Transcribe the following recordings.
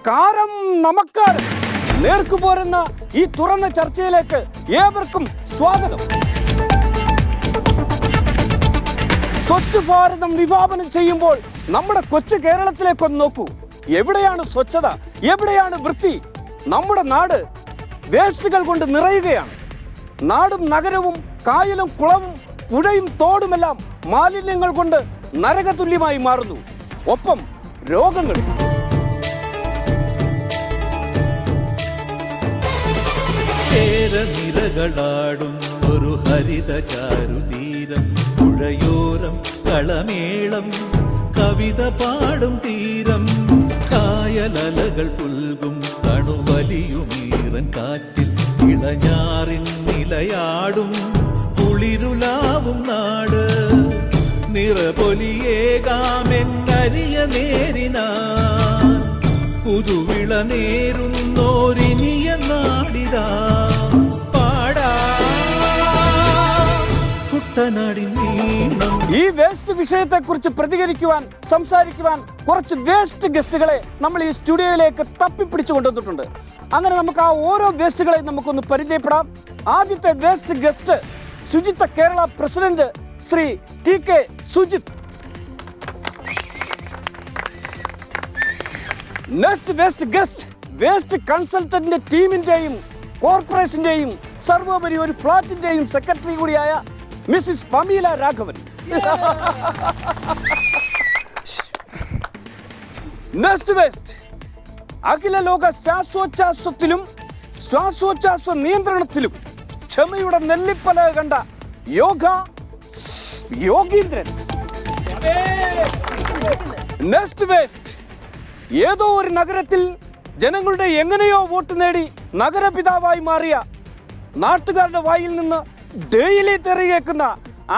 നമസ്കാരം. നേർക്കു പോരുന്ന ഈ തുറന്ന ചർച്ചയിലേക്ക് ഏവർക്കും സ്വാഗതം. സ്വച്ഛ് ഭാരതം വിഭാവനം ചെയ്യുമ്പോൾ നമ്മുടെ കൊച്ചു കേരളത്തിലേക്കൊന്ന് നോക്കൂ. എവിടെയാണ് സ്വച്ഛത, എവിടെയാണ് വൃത്തി? നമ്മുടെ നാട് വേസ്റ്റുകൾ കൊണ്ട് നിറയുകയാണ്. നാടും നഗരവും കായലും കുളവും പുഴയും തോടുമെല്ലാം മാലിന്യങ്ങൾ കൊണ്ട് നരകതുല്യമായി മാറുന്നു. ഒപ്പം രോഗങ്ങൾ. നിരകളാടും ഒരു ഹരിത ചാരുതീരം, പുഴയോരം കളമേളം കവിത പാടും തീരം, കായലലകൾ പുൽകും കണുവലിയുമീറൻ കാറ്റിൽ ഇളഞ്ഞാറിൻ നിലയാടും കുളിരുലാവും നാട്, നിറപൊലിയേകാമെന്നരിയ നേരിനാ പുതുവിള നേരുന്നോരിനിയ നാടിതാ പാടാ കുട്ടനാടിൻ നീളം. ഈ വേസ്റ്റ് വിഷയത്തെക്കുറിച്ച് പ്രതികരിക്കുവാൻ, സംസാരിക്കുവാൻ കുറച്ച് വേസ്റ്റ് ഗസ്റ്റുകളെ നമ്മൾ ഈ സ്റ്റുഡിയോയിലേക്ക് തപ്പിപ്പിടിച്ചു കൊണ്ടുവന്നിട്ടുണ്ട്. അങ്ങനെ നമുക്ക് ആ ഓരോ വേസ്റ്റുകളെയും നമുക്കൊന്ന് പരിചയപ്പെടാം. ആദ്യത്തെ വേസ്റ്റ് ഗസ്റ്റ് ശുചിത്വ Kerala president Shri TK Sujith. Next waste guest waste കൺസൾട്ടന്റിന്റെ ടീമിന്റെയും കോർപ്പറേഷന്റെയും സർവോപരി ഒരു ഫ്ലാറ്റിന്റെയും സെക്രട്ടറി കൂടിയായ mrs Pamela Raghavan. Next waste അഖില ലോക ശ്വാസോച്ഛ്വാസത്തിലും ശ്വാസോച്ഛ്വാസ നിയന്ത്രണത്തിലും ക്ഷമയുടെ നെല്ലിപ്പല കണ്ട യോഗീന്ദ്രൻ. നെക്സ്റ്റ് വേസ്റ്റ് ഏതോ ഒരു നഗരത്തിൽ ജനങ്ങളുടെ എങ്ങനെയോ വോട്ട് നേടി നഗരപിതാവായി മാറിയ, നാട്ടുകാരുടെ വായിൽ നിന്ന് ഡെയിലി തെറി കേൾക്കുന്ന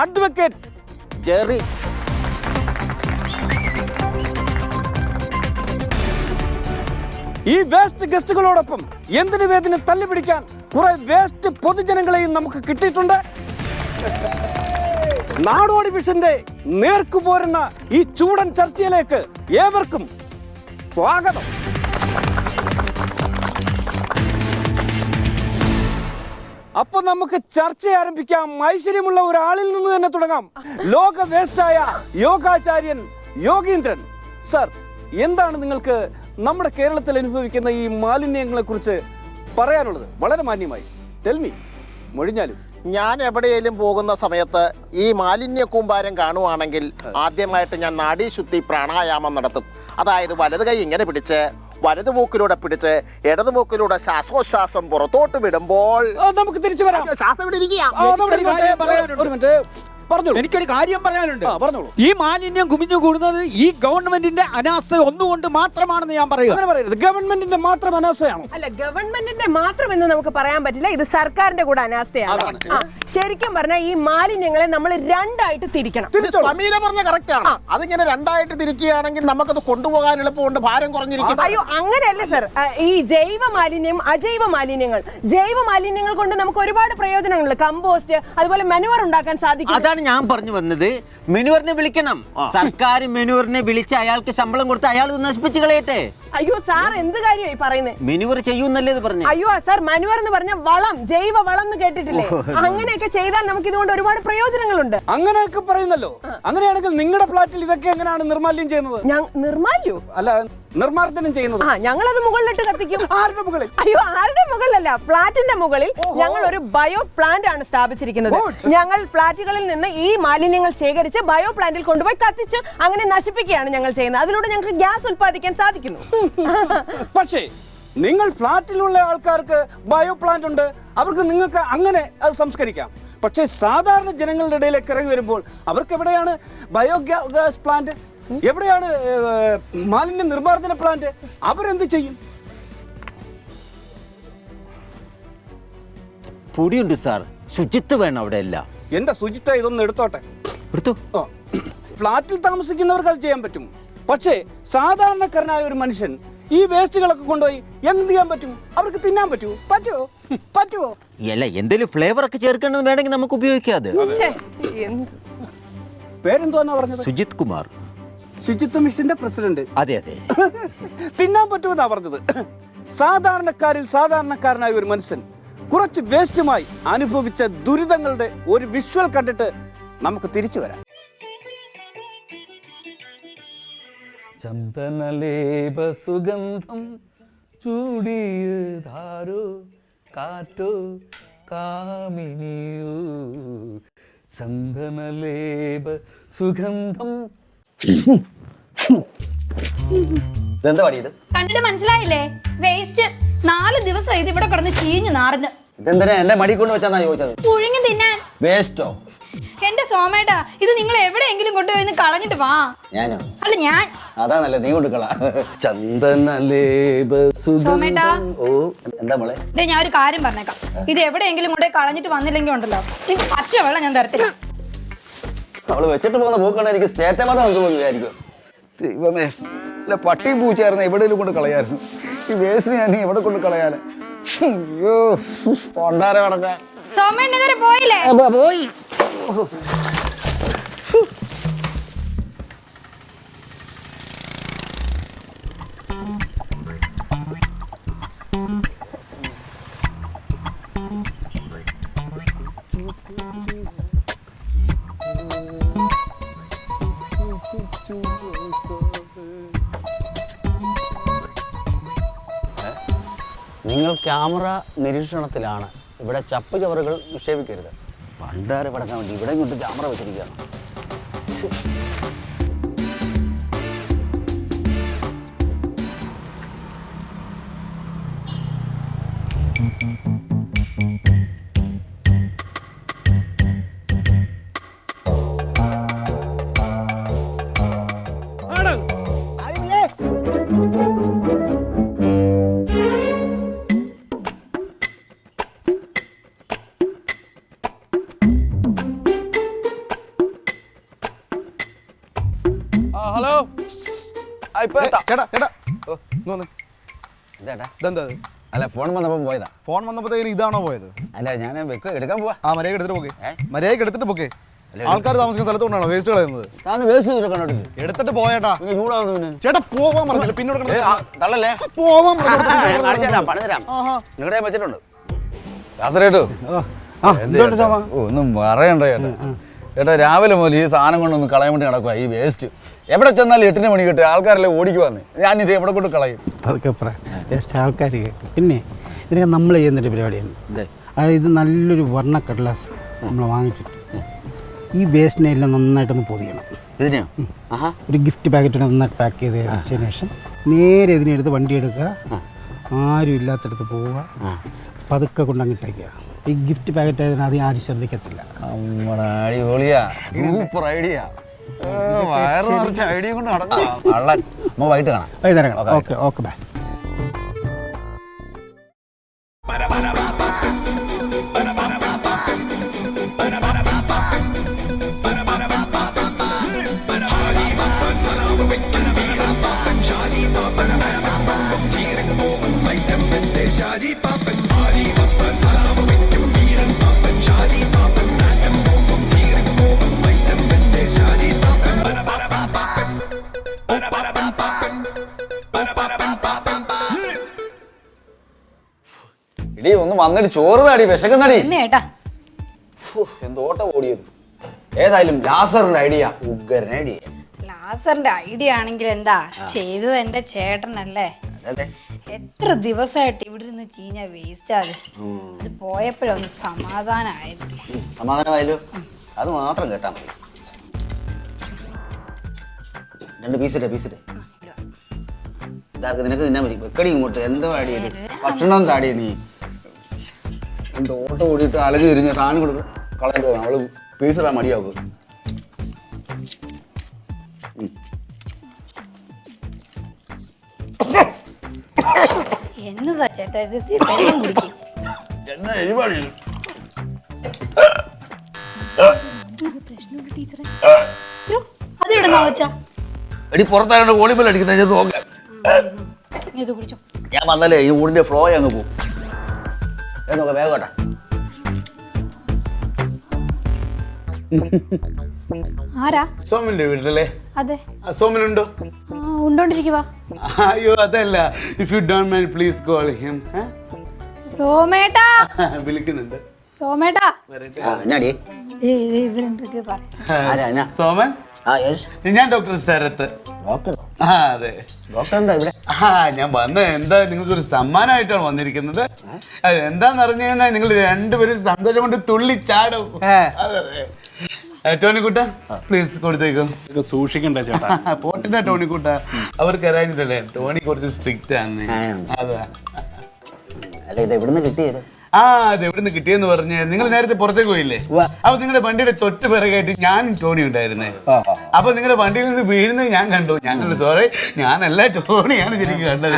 അഡ്വക്കേറ്റ് ജെറി. ഈ വേസ്റ്റ് ഗസ്റ്റുകളോടൊപ്പം എന്തിനു വേദിന് തല്ലുപിടിക്കാൻ കുറെ വേസ്റ്റ് പൊതുജനങ്ങളെയും നമുക്ക് കിട്ടിയിട്ടുണ്ട്. നാടോടി വിഷന്റെ നേർക്കു പോരുന്ന ഈ ചൂടൻ ചർച്ചയിലേക്ക് ഏവർക്കും സ്വാഗതം. അപ്പൊ നമുക്ക് ചർച്ച ആരംഭിക്കാം. ഐശ്വര്യമുള്ള ഒരാളിൽ നിന്ന് തന്നെ തുടങ്ങാം. ലോക വേസ്റ്റായ യോഗാചാര്യൻ യോഗീന്ദ്രൻ സർ, എന്താണ് നിങ്ങൾക്ക് നമ്മുടെ കേരളത്തിൽ അനുഭവിക്കുന്ന ഈ മാലിന്യങ്ങളെ കുറിച്ച് പറയാനുള്ളത്? വളരെ മാന്യമായി ടെൽമി. മൊഴിഞ്ഞാലും ഞാൻ എവിടെയെങ്കിലും പോകുന്ന സമയത്ത് ഈ മാലിന്യ കൂമ്പാരം കാണുവാണെങ്കിൽ ആദ്യമായിട്ട് ഞാൻ നാഡീശുദ്ധി പ്രാണായാമം നടത്തും. അതായത് വലത് കൈ ഇങ്ങനെ പിടിച്ച് വലതു മൂക്കിലൂടെ പിടിച്ച് ഇടതു മൂക്കിലൂടെ ശ്വാസോച്ഛ്വാസം പുറത്തോട്ട് വിടുമ്പോൾ നമുക്ക് തിരിച്ചു വരാം. ശ്വാസം എനിക്കൊരു കാര്യം പറയാനുണ്ട്. ഈ മാലിന്യം കുമിഞ്ഞു കൂടുന്നത് ഈ ഗവൺമെന്റിന്റെ അനാസ്ഥ ഒന്നുകൊണ്ട് മാത്രമാണെന്ന് ഞാൻ പറയുക. ഗവൺമെന്റിന്റെ മാത്രം അനാസ്ഥയാണോ? അല്ല, ഗവൺമെന്റിന്റെ മാത്രം എന്ന് നമുക്ക് പറയാൻ പറ്റില്ല. ഇത് സർക്കാരിന്റെ കൂടെ അനാസ്ഥയാണ്. ശരിക്കും പറഞ്ഞാൽ ഈ മാലിന്യങ്ങളെ നമ്മൾ രണ്ടായിട്ട് തിരിക്കണം. പമീല പറഞ്ഞ കറക്റ്റ് ആണ്. അതിങ്ങനെ രണ്ടായിട്ട് തിരിക്കുകയാണെങ്കിൽ നമുക്കത് കൊണ്ടുപോകാൻ എളുപ്പമുണ്ട്, ഭാരം കുറഞ്ഞിരിക്കും. അയ്യോ, അങ്ങനെയല്ല സർ. ഈ ജൈവ മാലിന്യം, അജൈവ മാലിന്യങ്ങൾ, ജൈവ മാലിന്യങ്ങൾ കൊണ്ട് നമുക്ക് ഒരുപാട് പ്രയോജനങ്ങളുണ്ട്. കമ്പോസ്റ്റ്, അതുപോലെ മെനുവർ ഉണ്ടാക്കാൻ സാധിക്കും. ഞാൻ പറഞ്ഞു വന്നത് മെനുവറിനെ വിളിക്കണം. സർക്കാർ മെനുവറിനെ വിളിച്ച് അയാൾക്ക് ശമ്പളം കൊടുത്ത് അയാൾ നശിപ്പിച്ച് കളയട്ടെ. അയ്യോ സാർ, എന്ത് കാര്യമായി പറയുന്നത്? മെനുവർ ചെയ്യൂന്നല്ലേ ഇത് പറഞ്ഞു? അയ്യോ സാർ, മെനുവർ എന്ന് പറഞ്ഞ വളം, ജൈവ വളം എന്ന് കേട്ടിട്ടില്ലേ? അങ്ങനെയൊക്കെ ചെയ്താൽ നമുക്ക് ഇതുകൊണ്ട് ഒരുപാട് പ്രയോജനങ്ങളുണ്ട്. അങ്ങനെയൊക്കെ പറയുന്നല്ലോ. അങ്ങനെയാണെങ്കിൽ നിങ്ങളുടെ ഫ്ലാറ്റിൽ ഇതൊക്കെ എങ്ങനെയാണ് നിർമാല്യം ചെയ്യുന്നത്? നിർമാല്യോ? അല്ല, നിർമാർജനം ചെയ്യുന്നത്. ഞങ്ങളത് മുകളിലിട്ട് കത്തിക്കും. ആരുടെ മുകളിൽ? അയ്യോ, ആരുടെ മുകളിലല്ല, ഫ്ലാറ്റിന്റെ മുകളിൽ ഞങ്ങൾ ഒരു ബയോ പ്ലാന്റ് ആണ് സ്ഥാപിച്ചിരിക്കുന്നത്. ഞങ്ങൾ ഫ്ലാറ്റുകളിൽ നിന്ന് ഈ മാലിന്യങ്ങൾ ശേഖരിച്ച് ബയോ പ്ലാന്റിൽ കൊണ്ടുപോയി കത്തിച്ച് അങ്ങനെ നശിപ്പിക്കുകയാണ് ഞങ്ങൾ ചെയ്യുന്നത്. അതിലൂടെ ഞങ്ങൾക്ക് ഗ്യാസ് ഉൽപ്പാദിക്കാൻ സാധിക്കുന്നു. പക്ഷേ നിങ്ങൾ ഫ്ലാറ്റിലുള്ള ആൾക്കാർക്ക് ബയോ പ്ലാന്റ് ഉണ്ട്, അവർക്ക് നിങ്ങൾക്ക് അങ്ങനെ അത് സംസ്കരിക്കാം. പക്ഷേ സാധാരണ ജനങ്ങളുടെ ഇടയിലേക്ക് ഇറങ്ങി വരുമ്പോൾ അവർക്ക് എവിടെയാണ് ബയോഗ്യാസ് പ്ലാന്റ്, എവിടെയാണ് മാലിന്യ നിർമ്മാർജ്ജന പ്ലാന്റ്? അവരെന്ത് ചെയ്യും? പൊടിയുണ്ട് സാർ, ശുചിത്വം വേണം അവിടെ എല്ലാം. എന്റെ ശുചിത്വം ഇതൊന്നും എടുത്തോട്ടെ. എടുത്തു. ഫ്ലാറ്റിൽ താമസിക്കുന്നവർക്ക് അത് ചെയ്യാൻ പറ്റും. പക്ഷേ സാധാരണക്കാരനായ ഒരു മനുഷ്യൻ ഈ വേസ്റ്റുകളൊക്കെ കൊണ്ടുപോയി എന്ത് ചെയ്യാൻ പറ്റും? അവർക്ക് തിന്നാൻ പറ്റുമോ? അല്ല, എന്തെങ്കിലും ഫ്ലേവർ ഒക്കെ ചേർക്കണമെന്ന് വേണമെങ്കിൽ നമുക്ക് ഉപയോഗിക്കാം. അത് പേരെന്തോന്നാ പറഞ്ഞത്? സുജിത് കുമാർ. ശുചിത്വ മിഷന്റെ പ്രസിഡന്റ്. അതെ അതെ. തിന്നാൻ പറ്റുമെന്നാ പറഞ്ഞത്. സാധാരണക്കാരിൽ സാധാരണക്കാരനായ ഒരു മനുഷ്യൻ കുറച്ച് വേസ്റ്റുമായി അനുഭവിച്ച ദുരിതങ്ങളുടെ ഒരു വിഷ്വൽ കണ്ടിട്ട് നമുക്ക് തിരിച്ചു വരാം. ചന്ദനലേപ സുഗന്ധം ചൂടിയതാരോ കാറ്റോ കാമിനിയോ ചന്ദനലേപ സുഗന്ധം. ഇതെന്താ പാടിയത്? കണ്ടിട്ട് മനസ്സിലായില്ലേ? വേസ്റ്റ് 4 ദിവസം ഇത് ഇവിടെ കിടന്ന് ചീഞ്ഞ് നാറിഞ്ഞ്. ഇതെന്തിനാ എന്റെ മടി കൊണ്ട് വെച്ചാന്നാ ചോദിച്ചത്? പുഴുങ്ങി തിന്നാൻ. വേസ്റ്റോ? എന്റെ സോമേട്ടാ, ഇത് നിങ്ങൾ എവിടെയെങ്കിലും കൊണ്ടുപോയി കളഞ്ഞിട്ട് വാ. ഞാനോ? അല്ല ഞാൻ. അതാ നല്ല, നീ കൊണ്ടുക്കള. ചന്ദനലേപ സോമേട്ടാ. ഓ എന്താ മോളെ? ഞാൻ ഒരു കാര്യം പറഞ്ഞേക്കാം. ഇത് എവിടെയെങ്കിലും കൊണ്ടുപോയി കളഞ്ഞിട്ട് വന്നില്ലെങ്കിൽ ഉണ്ടല്ലോ, ഇത് പച്ച വെള്ളം ഞാൻ തരത്തില്ല. അവള് വെച്ചിട്ട് പോകുന്ന പോക്കാണ് എനിക്ക് സ്റ്റേറ്റ് അവാർഡ് നമുക്ക് വിചാരിക്കും. ദൈവമേ, അല്ല പട്ടിയും പൂച്ചയായിരുന്നു എവിടെയെങ്കിലും കൊണ്ട് കളയായിരുന്നു. ഈ വേസ്റ്റ് ഞാൻ എവിടെ കൊണ്ട് കളയാന്? അയ്യോ കൊണ്ടാരം അടക്കാൻ സോമേട്ടൻ ഇതുവരെ പോയില്ലേ? പോയി. നിങ്ങൾ ക്യാമറ നിരീക്ഷണത്തിലാണ്. ഇവിടെ ചപ്പ് ചവറുകൾ നിക്ഷേപിക്കരുത്. പണ്ടാരെ പടക്കാൻ വേണ്ടി ഇവിടെ കൊണ്ട് ക്യാമറ വെച്ചിരിക്കുകയാണ്. ഹലോ ചേട്ടാ ചേട്ടാ ഇതാ ഇതെന്താ? അല്ല, ഫോൺ വന്നപ്പോൾ പോയതാ. ഫോൺ വന്നപ്പോഴത്തേക്കും ഇതാണോ പോയത്? അല്ല, ഞാൻ എടുക്കാൻ പോവാ. മര്യാദ എടുത്തിട്ട് പോകെ. മര്യാദ എടുത്തിട്ട് പോകെ. ആൾക്കാർ താമസിക്കുന്ന സ്ഥലത്ത് കൊണ്ടാണോ വേസ്റ്റ് കളയുന്നത്? താന്ന് വേസ്റ്റ് കണ്ടോട്ടില്ല. എടുത്തിട്ട് പോയേട്ടാ. പിന്നെ ചൂടാവുന്നു. പിന്നെ ചേട്ടാ പോവാൻ പറഞ്ഞില്ല, പിന്നെ തള്ളല്ലേ? പോവാൻ പണി തരാം. നിങ്ങളുടെ വെച്ചിട്ടുണ്ട്. കാസറേട്ടോ ഒന്നും പറയണ്ട ചേട്ടാ. ചേട്ടാ രാവിലെ മുതൽ ഈ സാധനം കൊണ്ടൊന്ന് കളയാൻ വേണ്ടി നടക്കുക. ഈ വേസ്റ്റ് എവിടെ ചെന്നാലും 8 മണി കിട്ടും. ആൾക്കാരെല്ലാം ഓടിക്കുവാന്ന്. ഞാനിത് എവിടെ കൊണ്ട് കളയും? അതൊക്കെ ജസ്റ്റ് ആൾക്കാർ കേൾക്കും. പിന്നെ ഇതിനൊക്കെ നമ്മൾ ചെയ്യുന്നൊരു പരിപാടിയാണ്. അതായത് ഇത് നല്ലൊരു വർണ്ണക്കടലാസ് നമ്മൾ വാങ്ങിച്ചിട്ട് ഈ വേസ്റ്റിനെ എല്ലാം നന്നായിട്ടൊന്ന് പൊതിയണം. ഇതിനെയോ? ഒരു ഗിഫ്റ്റ് പാക്കറ്റ് നന്നായിട്ട് പാക്ക് ചെയ്ത് വെച്ചതിന് ശേഷം നേരെ ഇതിനെടുത്ത് വണ്ടി എടുക്കുക, ആരും ഇല്ലാത്തടത്ത് പോവുക, പതുക്കെ കൊണ്ടങ്ങിട്ടേക്കുക. ഈ ഗിഫ്റ്റ് പാക്കറ്റ് ആയതിന് അത് ആരും ശ്രദ്ധിക്കത്തില്ല. നമ്മുടെ അടിപൊളിയാ, സൂപ്പർ ഐഡിയ. വയറ് നിറച്ച ഐഡിയ കൊണ്ട് നടക്കാം. വൈകിട്ട് കാണാം. വൈകുന്നേരം. Okay okay bye. ഇടി ഒന്ന് വന്നിട്ട് ചോറ് താടി, വിശക്കുന്നടി. ഏട്ടാ എന്തോട്ടം ഓടിയത്. ഏതായാലും ലാസറിന്റെ ഐഡിയ ഉഗ്രൻ ഐഡിയ. ലാസറിന്റെ ഐഡിയ ആണെങ്കിൽ എന്താ ചെയ്തത്? എന്റെ ചേട്ടനല്ലേ. എത്ര ദിവസമായിട്ട് ഇവിടെ ഇരുന്ന് ചീഞ്ഞ വേസ്റ്റ് അത് പോയപ്പോഴൊന്ന് സമാധാനമായത്. സമാധാനമായല്ലോ, അത് മാത്രം കേട്ടാ മതി. 2 പീസിട്ടെ. ഇതാർക്ക് നിനക്ക് തിന്നാൻ പറ്റും. വെക്കടി ഇങ്ങോട്ട്. എന്താ പാടിയത്? ഭക്ഷണം താടിയ നീ. എന്റെ ഓട്ടം ഓടിയിട്ട് അലഞ്ഞു തിരിഞ്ഞ് സാധനം കൊടുക്കും കളയാൻ പോകും. അവള് പീസിടാൻ മടിയാവും. എന്നതാ ചേട്ടാ ഇത്? വെള്ളം കുടിക്കും. എന്നാ എരിപാടി അതെവിടെ വെച്ചാ? എടി പുറത്തായോണ്ട് വോളിബോൾ അടിക്കുന്നത് നോക്കാം. ഇത് കുടിച്ചോ. ഞാൻ വന്നാലേ ഈ ഊടിന്റെ ഫ്ലോ അങ്ങ് പോകും. നോക്കാം വേഗോട്ടെ. ആരാ? സോമന്റെ വീട്ടിലല്ലേ? അതെ. സോമനുണ്ടോ? ഉണ്ടോണ്ടിരിക്കുവാ. അയ്യോ അതല്ല, if you don't mind please call him. സോമേട്ടാ വിളിക്കുന്നുണ്ട്. സോമേട്ടാ. എന്നാടി ഇവരെന്തൊക്കെ പറയാ? സോമൻ, ഞാൻ ഡോക്ടർ ശരത്ത്. ഡോക്ടർ? അതെ. ഡോക്ടർ എന്താ ഇവിടെ? ഞാൻ വന്നത് എന്താ, നിങ്ങൾക്കൊരു സമ്മാനമായിട്ടാണ് വന്നിരിക്കുന്നത്. എന്താന്ന് പറഞ്ഞു കഴിഞ്ഞാൽ നിങ്ങൾ രണ്ടുപേരും സന്തോഷം കൊണ്ട് തുള്ളിച്ചാടും. ടോണിക്കുട്ട പ്ലീസ് കൊടുത്തേക്കും. സൂക്ഷിക്കണ്ട ചേട്ടാ. പോട്ടിന്റെ ടോണിക്കുട്ട, അവർക്ക് അറിയാഞ്ഞിട്ടല്ലേ ടോണി കുറച്ച് സ്ട്രിക്റ്റ് ആണ്. അതാ. അല്ല, ഇത് എവിടുന്ന് കിട്ടിയത്? അത് എവിടുന്ന് കിട്ടിയെന്ന് പറഞ്ഞ് നിങ്ങൾ നേരത്തെ പുറത്തേക്ക് പോയില്ലേ? അപ്പൊ നിങ്ങളുടെ വണ്ടിയുടെ തൊട്ട് പിറകായിട്ട് ഞാനും ടോണി ഉണ്ടായിരുന്നേ. അപ്പൊ നിങ്ങളുടെ വണ്ടിയിൽ നിന്ന് വീഴുന്നത് ഞാൻ കണ്ടു. സോറി, ഞാനല്ല, ടോണിയാണ് ശരിക്കും കണ്ടത്.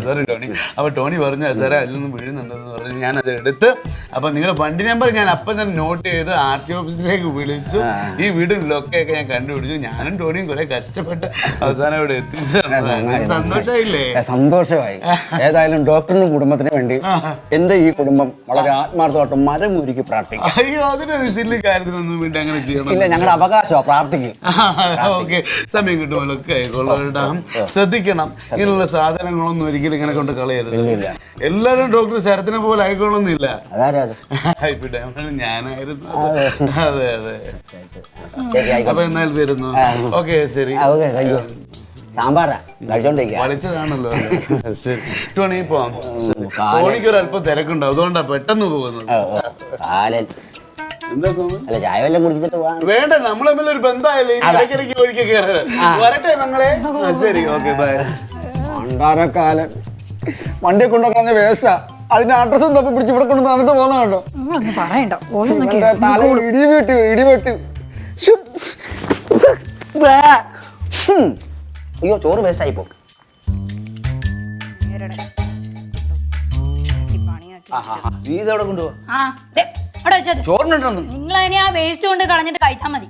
Sorry Tony. അപ്പൊ ടോണി പറഞ്ഞു സാറേ അതിലൊന്നും വീഴുന്നുണ്ടെന്ന് പറഞ്ഞു. ഞാനത് എടുത്ത് അപ്പൊ നിങ്ങളുടെ വണ്ടി നമ്പർ ഞാൻ അപ്പം തന്നെ നോട്ട് ചെയ്ത് RT ഓഫീസിലേക്ക് വിളിച്ചു. ഈ വീടും ലൊക്കെയൊക്കെ ഞാൻ കണ്ടുപിടിച്ചു. ഞാനും ടോണിയും കുറെ കഷ്ടപ്പെട്ട് അവസാനം ഇവിടെ എത്തിച്ചു. സന്തോഷമായില്ലേ? സന്തോഷമായി. ഏതായാലും ഡോക്ടറിനും കുടുംബത്തിനും വേണ്ടി എന്റെ ഈ കുടുംബം വളരെ ആത്മാർത്ഥമായിട്ട് മരം ഒരുക്കി പ്രാർത്ഥിക്കും. അയ്യോ, അതിനൊരു സില്ലി കാര്യത്തിനൊന്നും വേണ്ടി അങ്ങനെ ചെയ്യണം. ഇല്ല, ഞങ്ങളുടെ അവകാശമാണ്, പ്രാർത്ഥിക്കും. ഓക്കെ, സമയം കിട്ടുമ്പോഴൊക്കെ ആയിക്കോളാം. ശ്രദ്ധിക്കണം, ഇങ്ങനെയുള്ള സാധനങ്ങളൊന്നും ഒരിക്കലും ഇങ്ങനെ കൊണ്ട് കളയരുത്. എല്ലാവരും ഡോക്ടർ ശരത്തിനെ പോലെ ആയിക്കോളൊന്നുമില്ല. ഞാനായിരുന്നു. അതെ അതെ. അപ്പൊ എന്നാൽ വരുന്നു. ഓക്കെ ശരി. സാമ്പാറാ കഴിച്ചോണ്ടിരിക്കുക. വലിച്ചതാണല്ലോ. ശരി ടോണി, പോവാം. ടോണിക്ക് ഒരു അല്പം തിരക്കുണ്ടാവും, അതുകൊണ്ടാ പെട്ടെന്ന് പോകുന്നത്. എന്താ അല്ല, ചായ വല്ലതും കുടിച്ചിട്ട് പോവാം. വേണ്ട, നമ്മൾ തമ്മിൽ ഒരു ബന്ധമായില്ലേ, ഇടയ്ക്കിടയ്ക്ക് ഒഴിக்க കയറ. വരട്ടെ മങ്ങളെ. ശരി, ഓക്കെ ബൈ. പണ്ടാരക്കാലം വണ്ടിയെ കൊണ്ടുവന്ന വേസ്റ്റാ. അതിന്റെ അഡ്രസ്സും തപ്പി പിടിച്ച് ഇവിടെ കൊണ്ട് തന്നിട്ട് പോകുന്ന കണ്ടോ? തല ഇടിവെട്ട്. അയ്യോ, ചോറ് വേസ്റ്റ് ആയിപ്പോ. നീ ഇതവിടെ കൊണ്ടുപോവാ? ചോറിനുണ്ടെന്ന് നിങ്ങൾ അതിനെ ആ വേസ്റ്റ് കൊണ്ട് കളഞ്ഞിട്ട് കഴിച്ചാൽ മതി.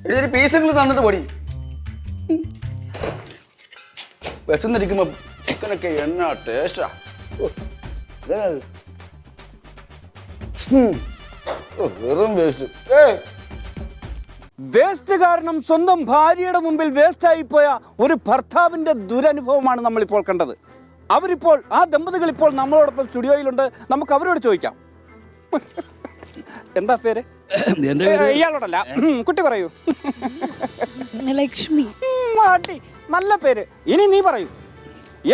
എഴുതി പീസെങ്കിലും തന്നിട്ട് പൊടി. വിശന്നിരിക്കുമ്പോ ചിക്കനൊക്കെ എന്നാ ടേസ്റ്റാ. വെറും വേസ്റ്റ്. വേസ്റ്റ് കാരണം സ്വന്തം ഭാര്യയുടെ മുമ്പിൽ വേസ്റ്റായി പോയ ഒരു ഭർത്താവിന്റെ ദുരനുഭവമാണ് നമ്മളിപ്പോൾ കണ്ടത്. അവരിപ്പോൾ, ആ ദമ്പതികൾ ഇപ്പോൾ നമ്മളോടൊപ്പം സ്റ്റുഡിയോയിലുണ്ട്. നമുക്ക് അവരോട് ചോദിക്കാം. എന്താ പേര്? ഇയാളോടല്ല, കുട്ടി പറയൂ. ലക്ഷ്മി. നല്ല പേര്. ഇനി നീ പറയൂ,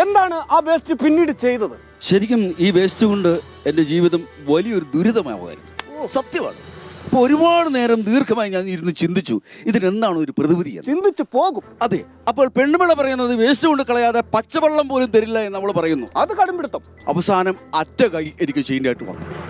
എന്താണ് ആ വേസ്റ്റ് പിന്നീട് ചെയ്തത്? ശരിക്കും ഈ വേസ്റ്റ് കൊണ്ട് എൻ്റെ ജീവിതം വലിയൊരു ദുരിതമാവുമായിരുന്നു. സത്യമാണ്. അപ്പോൾ ഒരുപാട് നേരം ദീർഘമായി ഞാൻ ഇരുന്ന് ചിന്തിച്ചു, ഇതിനെന്താണ് ഒരു പ്രതിവിധി. ചിന്തിച്ചു പോകും. അതെ. അപ്പോൾ പെണ്ണുപിള്ള പറയുന്നത് വേസ്റ്റ് കൊണ്ട് കളയാതെ പച്ചവെള്ളം പോലും തരില്ല എന്ന് നമ്മൾ പറയുന്നു. അത് കടുംപിടുത്തം. അവസാനം അറ്റ കൈ എനിക്ക് ചെയ്യേണ്ടതായിട്ട് വന്നു.